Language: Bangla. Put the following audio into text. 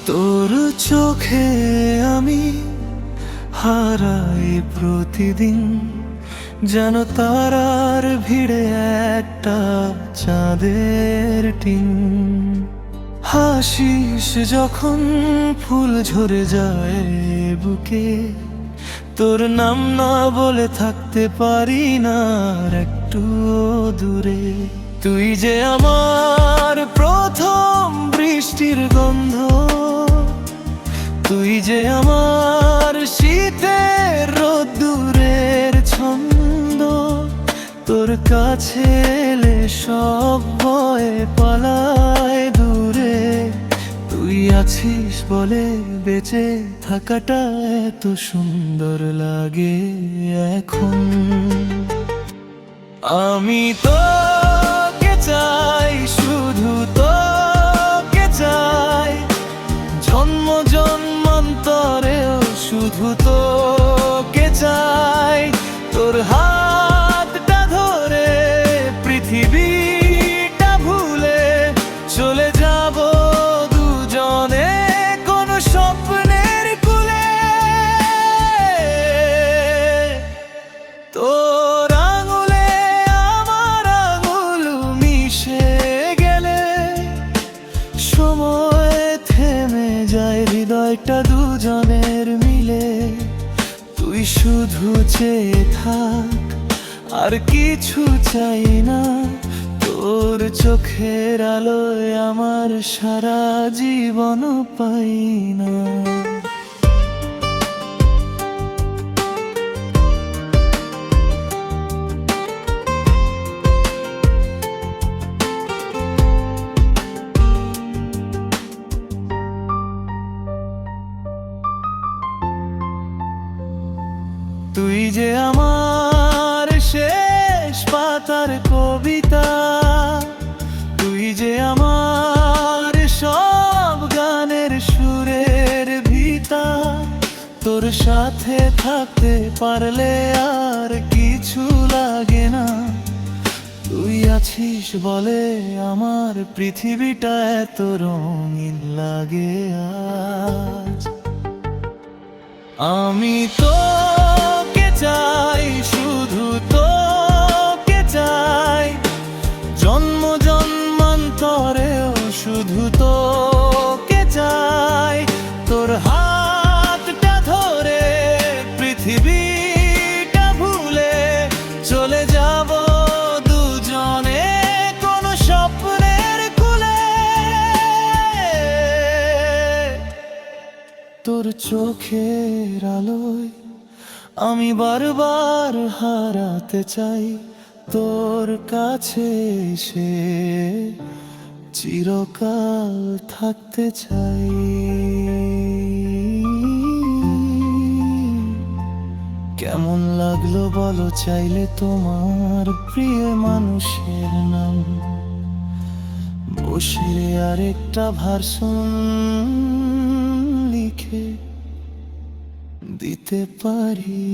তোর চোখে আমি হারাই প্রতিদিন, যেন তারার ভিড়ে একটা চাঁদের টিন। হাসিস যখন ফুল ঝরে যায় বুকে, তোর নাম না বলে থাকতে পারি না আর একটু দূরে। তুই যে আমার প্রথম বৃষ্টির গন্ধ, তুই যে আমার শীতের রোদ্দুরের ছন্দ। তোর কাছে এলে সব ভয়ে পালায় দূরে। তুই আছিস বলে বেঁচে থাকাটা এত সুন্দর লাগে এখন। আমি তোকে চাই, শুধু তোকে চাই, জন্ম জন্মান্তরেও শুধু তোকে চাই। তোর হাতটা ধরে পৃথিবীটা ভুলে চলে যাব দুজনে কোন স্বপ্নের কুলে। তোর আঙুলে আমার আঙুল মিশে গেলে সময় থেমে যায়, হৃদয়টা দুজনের মিলে। তুই শুধু চেয়ে থাক, আর কিছু চাই না। তোর চোখের আলোয় আমার সারা জীবন পাই না। তুই যে আমার শেষ পাতার কবিতা, তুই যে আমার সব গানের সুরের ভিতা। তোর সাথে থাকতে পারলে আর কিছু লাগে না। তুই আছিস বলে আমার পৃথিবীটা এত রঙিন লাগে আজ। আমি তোকে চাই, শুধু তোকে চাই, জন্ম জন্মান্তরেও শুধু তোকে চাই। তোর হাতটা ধরে পৃথিবীটা ভুলে চলে যাব দুজনে কোন স্বপ্নের কুলে। তোর চোখের আলোয় আমি বারবার হারাতে চাই, তোর কাছে এসে চিরকাল থাকতে চাই। কেমন লাগলো বলো চাইলে তোমার প্রিয় মানুষের নাম বসে আরেকটা ভার্সন লিখে দিতে পারি।